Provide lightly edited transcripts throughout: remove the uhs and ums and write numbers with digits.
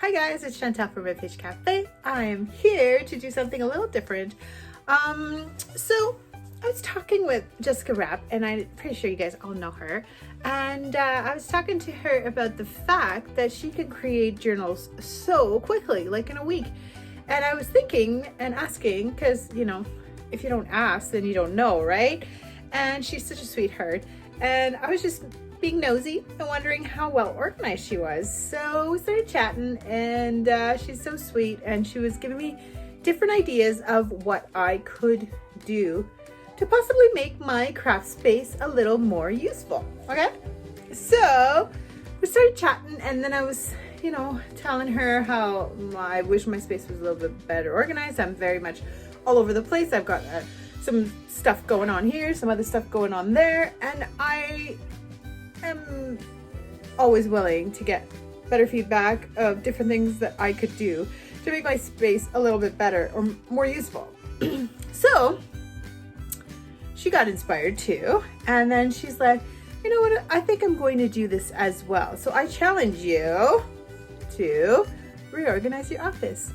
Hi guys, it's Chantale from Redfish Cafe. I am here to do something a little different. So I was talking with Jessica Rapp, and I'm pretty sure you guys all know her. And I was talking to her about the fact that she can create journals so quickly, like in a week. And I was thinking and asking, because, you know, if you don't ask, then you don't know, right? And she's such a sweetheart. And I was just being nosy and wondering how well organized she was. So we started chatting, and she's so sweet, and she was giving me different ideas of what I could do to possibly make my craft space a little more useful. Okay, so we started chatting, and then I was, you know, telling her how I wish my space was a little bit better organized. I'm very much all over the place. I've got some stuff going on here, some other stuff going on there, and I am always willing to get better feedback of different things that I could do to make my space a little bit better or more useful. So she got inspired too, and then she's like, you know what, I think I'm going to do this as well. So I challenge you to reorganize your office,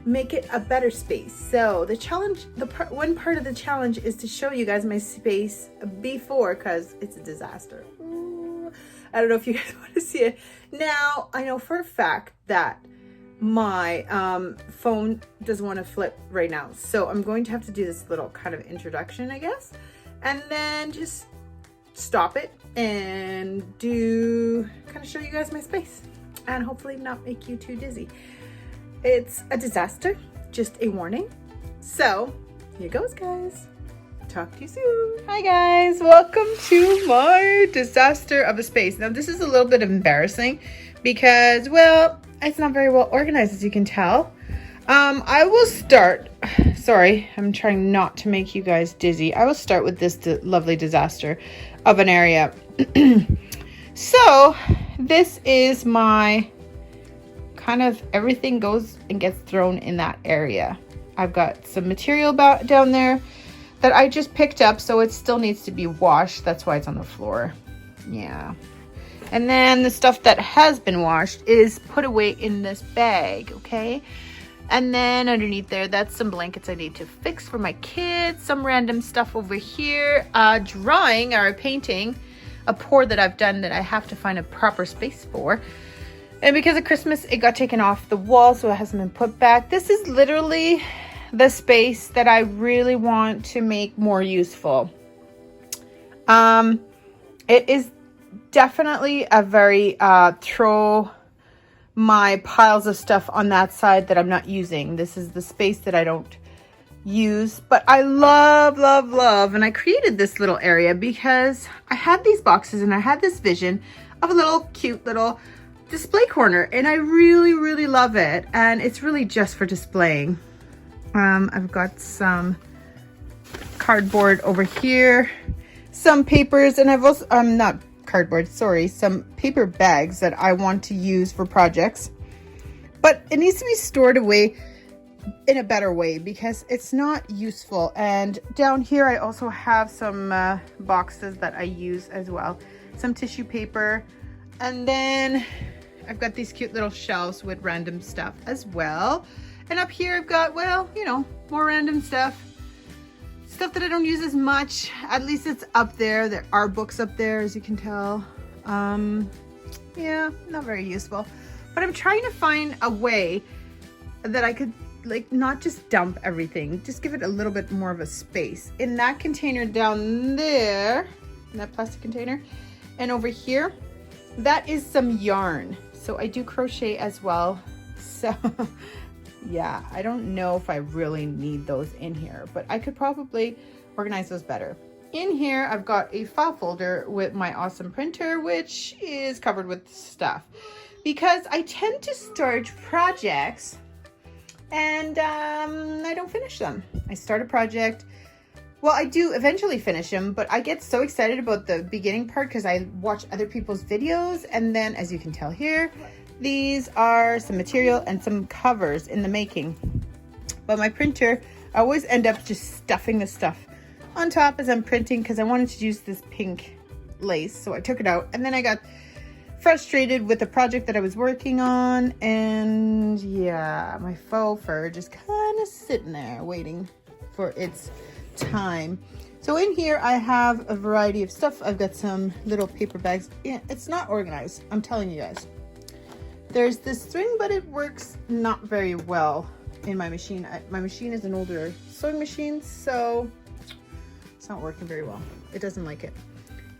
make it a better space. So the challenge, one part of the challenge is to show you guys my space before, because it's a disaster. I don't know if you guys want to see it. Now, I know for a fact that my phone doesn't want to flip right now. So I'm going to have to do this little kind of introduction, I guess, and then just stop it and kind of show you guys my space, and hopefully not make you too dizzy. It's a disaster, just a warning. So here goes, guys. Talk to you soon. Hi guys, welcome to my disaster of a space. Now this is a little bit embarrassing because, well, it's not very well organized, as you can tell. I will start, sorry, I'm trying not to make you guys dizzy. I will start with this lovely disaster of an area. So this is my kind of, everything goes and gets thrown in that area. I've got some material down there that I just picked up, so it still needs to be washed. That's why it's on the floor. Yeah. And then the stuff that has been washed is put away in this bag, okay? And then underneath there, that's some blankets I need to fix for my kids. Some random stuff over here. Drawing or painting a pour that I've done that I have to find a proper space for. And because of Christmas, it got taken off the wall, so it hasn't been put back. This is literally the space that I really want to make more useful. It is definitely a very throw my piles of stuff on that side that I'm not using. This is the space that I don't use, but I love, and I created this little area because I had these boxes and I had this vision of a little cute little display corner, and I really love it, and it's really just for displaying. I've got some cardboard over here, some papers, and I've also, not cardboard, sorry, some paper bags that I want to use for projects, but it needs to be stored away in a better way because it's not useful. And down here I also have some boxes that I use as well, some tissue paper, and then I've got these cute little shelves with random stuff as well. And up here I've got, well, you know, more random stuff that I don't use as much. At least it's up there. There are books up there, as you can tell. Yeah, not very useful. But I'm trying to find a way that I could, like, not just dump everything, just give it a little bit more of a space. In that container down there, in that plastic container, and over here, that is some yarn. So I do crochet as well. So yeah, I don't know if I really need those in here, but I could probably organize those better. In here, I've got a file folder with my awesome printer, which is covered with stuff because I tend to start projects and I don't finish them. I start a project. Well, I do eventually finish them, but I get so excited about the beginning part because I watch other people's videos, and then, as you can tell here, these are some material and some covers in the making. But my printer, I always end up just stuffing the stuff on top as I'm printing because I wanted to use this pink lace, so I took it out, and then I got frustrated with the project that I was working on, and yeah, my faux fur just kind of sitting there waiting for its time. So in here I have a variety of stuff. I've got some little paper bags. Yeah, it's not organized, I'm telling you guys. There's this thing, but it works not very well in my machine. My machine is an older sewing machine, so it's not working very well. It doesn't like it.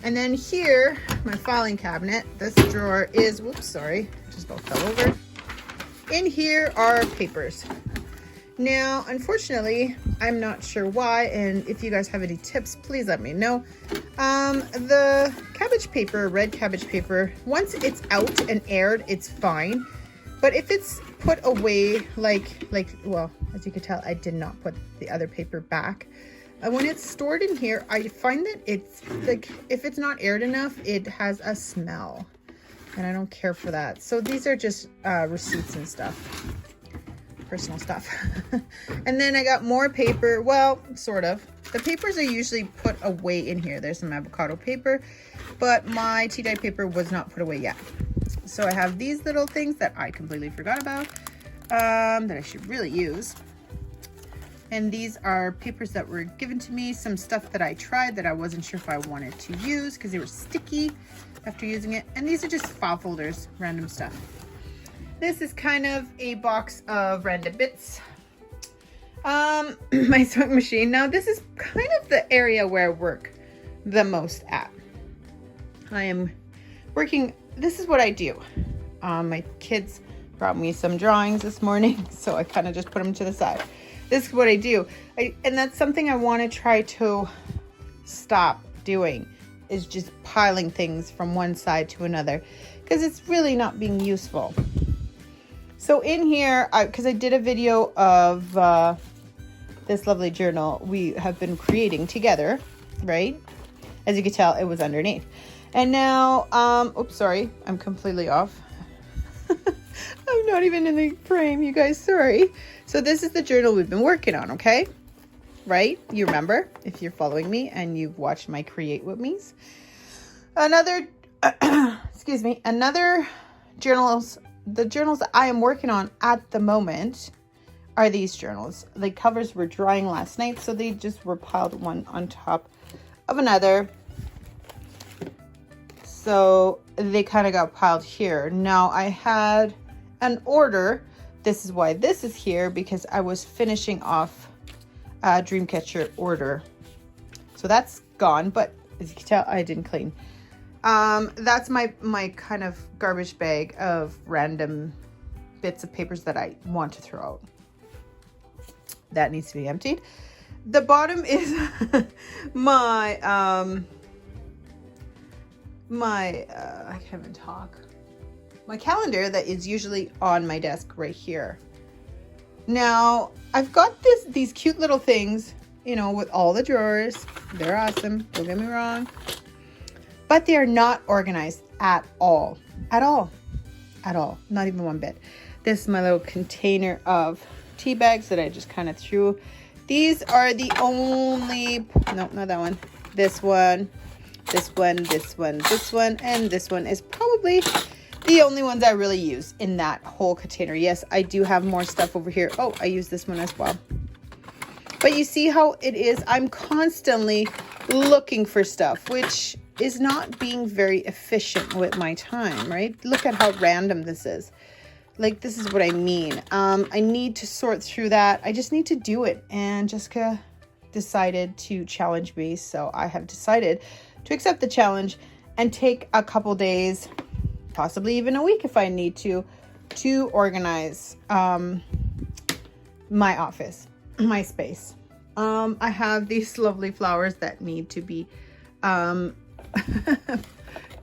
And then here, my filing cabinet, this drawer is, whoops, sorry, just about fell over. In here are papers. Now, unfortunately, I'm not sure why, and if you guys have any tips, please let me know. The cabbage paper, red cabbage paper, once it's out and aired, it's fine. But if it's put away, well, as you can tell, I did not put the other paper back. When it's stored in here, I find that it's like, if it's not aired enough, it has a smell, and I don't care for that. So these are just receipts and stuff, personal stuff. And then I got more paper. Well, sort of. The papers are usually put away in here. There's some avocado paper, but my tea dye paper was not put away yet. So I have these little things that I completely forgot about, that I should really use. And these are papers that were given to me, some stuff that I tried that I wasn't sure if I wanted to use because they were sticky after using it. And these are just file folders, random stuff. This is kind of a box of random bits. My sewing machine. Now this is kind of the area where I work the most at. I am working, this is what I do. My kids brought me some drawings this morning, so I kind of just put them to the side. This is what I do. And that's something I want to try to stop doing, is just piling things from one side to another, because it's really not being useful. So in here, because I did a video of this lovely journal we have been creating together, right? As you can tell, it was underneath. And now, oops, sorry, I'm completely off. I'm not even in the frame, you guys, sorry. So this is the journal we've been working on, okay? Right? You remember, if you're following me and you've watched my Create With Me's. Another, excuse me, another journals, the journals that I am working on at the moment are these journals. The covers were drying last night, so they just were piled one on top of another. So they kind of got piled here. Now I had an order. This is why this is here, because I was finishing off a Dreamcatcher order. So that's gone, but as you can tell, I didn't clean. That's my kind of garbage bag of random bits of papers that I want to throw out. That needs to be emptied. The bottom is my I can't even talk. My calendar that is usually on my desk right here. Now, I've got these cute little things, you know, with all the drawers. They're awesome, don't get me wrong. But they are not organized at all. At all. At all. Not even one bit. This is my little container of tea bags that I just kind of threw. These are the only, no, not that one. This one, this one, this one, this one, and this one is probably the only ones I really use in that whole container. Yes, I do have more stuff over here. Oh, I use this one as well. But you see how it is? I'm constantly looking for stuff, which is not being very efficient with my time, right? Look at how random this is. Like, this is what I mean. I need to sort through that. I just need to do it. And Jessica decided to challenge me. So I have decided to accept the challenge and take a couple days, possibly even a week if I need to organize my office, my space. I have these lovely flowers that need to be, you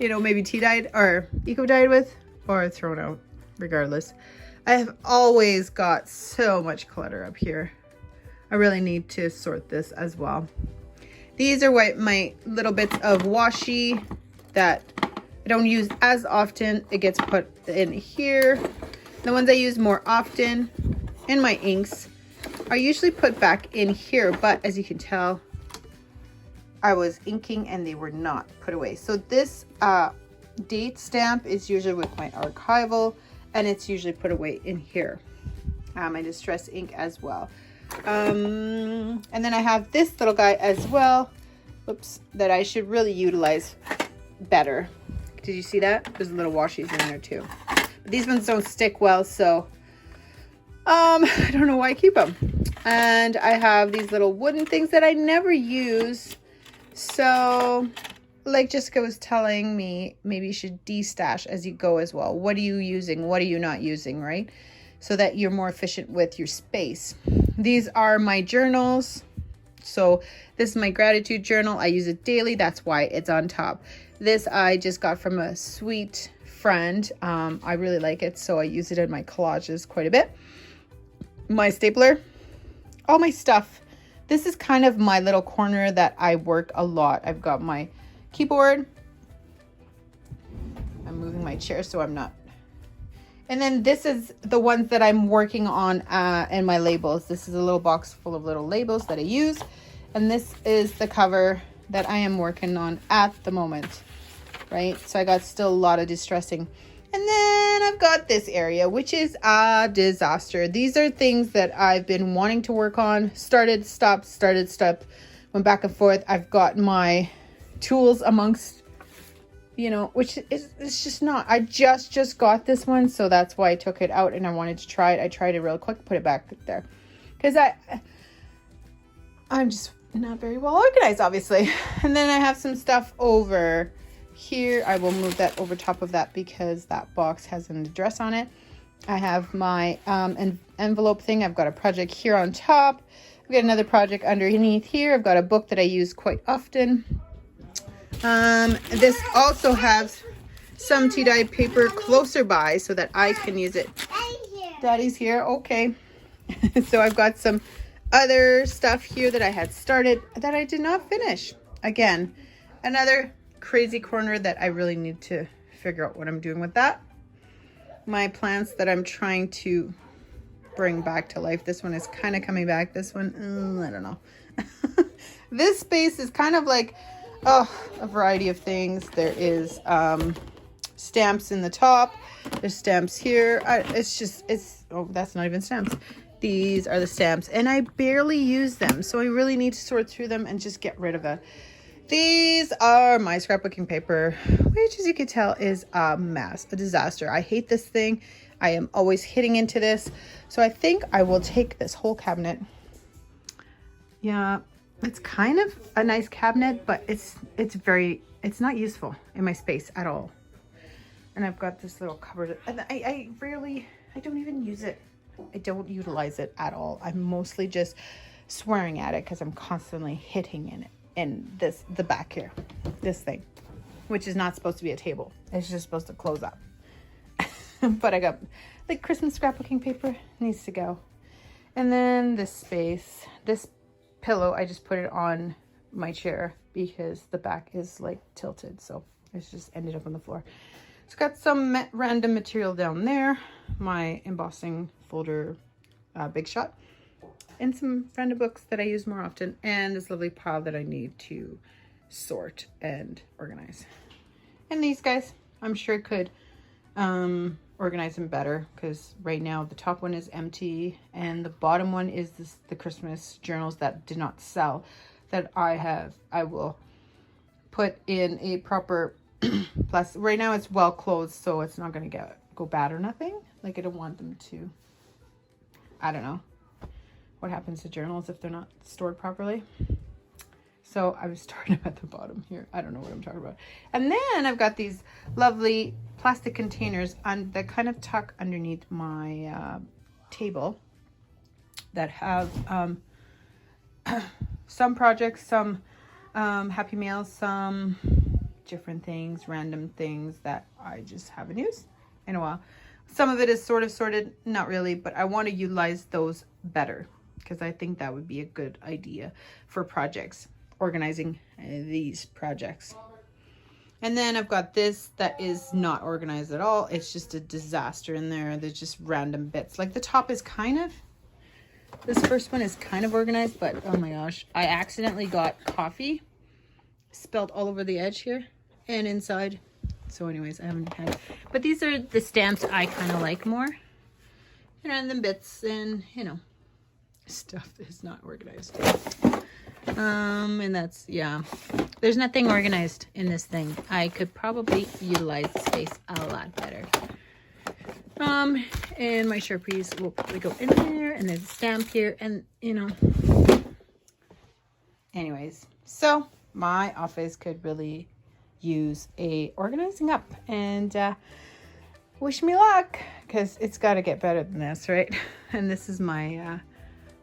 know, maybe tea dyed or eco dyed with, or thrown out, regardless. I have always got so much clutter up here. I really need to sort this as well. These are my little bits of washi that I don't use as often. It gets put in here. The ones I use more often, and my inks, are usually put back in here, but as you can tell, I was inking and they were not put away. So this date stamp is usually with my archival, and it's usually put away in here. My distress ink as well. And then I have this little guy as well. Oops, that I should really utilize better. Did you see that? There's little washies in there too. But these ones don't stick well, so I don't know why I keep them. And I have these little wooden things that I never use. So, like Jessica was telling me, maybe you should de-stash as you go as well. What are you using? What are you not using, right? So that you're more efficient with your space. These are my journals. So this is my gratitude journal. I use it daily. That's why it's on top. This I just got from a sweet friend. I really like it, so I use it in my collages quite a bit. My stapler, all my stuff. This is kind of my little corner that I work a lot. I've got my keyboard. I'm moving my chair so I'm not. And then this is the ones that I'm working on and my labels. This is a little box full of little labels that I use. And this is the cover that I am working on at the moment, right? So I got still a lot of distressing. And then I've got this area, which is a disaster. These are things that I've been wanting to work on. Started, stopped, went back and forth. I've got my tools amongst, you know, which is, it's just not. I just got this one, so that's why I took it out and I wanted to try it. I tried it real quick, put it back there. Because I'm just not very well organized, obviously. And then I have some stuff over here. I will move that over top of that because that box has an address on it. I have my envelope thing. I've got a project here on top. I've got another project underneath here. I've got a book that I use quite often. This also has some tea dye paper closer by so that I can use it. Daddy's here. Okay. So I've got some other stuff here that I had started that I did not finish. Again, another crazy corner that I really need to figure out what I'm doing with that. My plants that I'm trying to bring back to life. This one is kind of coming back. This one, I don't know. This space is kind of like, a variety of things. There is stamps in the top. There's stamps here. That's not even stamps. These are the stamps, and I barely use them, so I really need to sort through them and just get rid of it. These are my scrapbooking paper, which, as you can tell, is a mess, a disaster. I hate this thing. I am always hitting into this, so I think I will take this whole cabinet. Yeah, it's kind of a nice cabinet, but it's not useful in my space at all. And I've got this little cupboard, and I don't even use it. I don't utilize it at all. I'm mostly just swearing at it because I'm constantly hitting in it. And the back here, this thing, which is not supposed to be a table. It's just supposed to close up. But I got like Christmas scrapbooking paper, needs to go. And then this space, this pillow, I just put it on my chair because the back is like tilted. So it's just ended up on the floor. It's got some random material down there. My embossing folder, Big Shot. And some random books that I use more often. And this lovely pile that I need to sort and organize. And these guys, I'm sure could organize them better. Because right now the top one is empty. And the bottom one is the Christmas journals that did not sell. That I will put in a proper plastic. Right now it's well closed, so it's not going to go bad or nothing. Like I don't want them to, I don't know what happens to journals if they're not stored properly. So I was starting at the bottom here. I don't know what I'm talking about. And then I've got these lovely plastic containers that kind of tuck underneath my table that have some projects, some Happy Meals, some different things, random things that I just haven't used in a while. Some of it is sort of sorted, not really, but I want to utilize those better because I think that would be a good idea for projects, organizing these projects. And then I've got this that is not organized at all. It's just a disaster in there. There's just random bits. Like the top is this first one is kind of organized, but oh my gosh, I accidentally got coffee spilled all over the edge here and inside. So anyways, I haven't had, but these are the stamps I kind of like more. And then bits and, you know, stuff is not organized. And that's, yeah, there's nothing organized in this thing. I could probably utilize the space a lot better. And my Sharpies will probably go in there, and there's a stamp here, and you know, anyways, so my office could really use a organizing up, and wish me luck, because it's got to get better than this, right? And this is my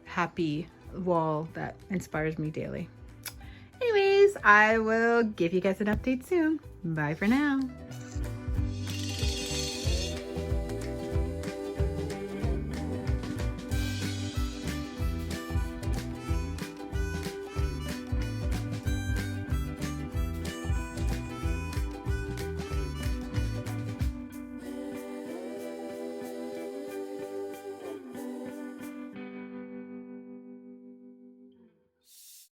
happy wall that inspires me daily. Anyways, I will give you guys an update soon. Bye for now.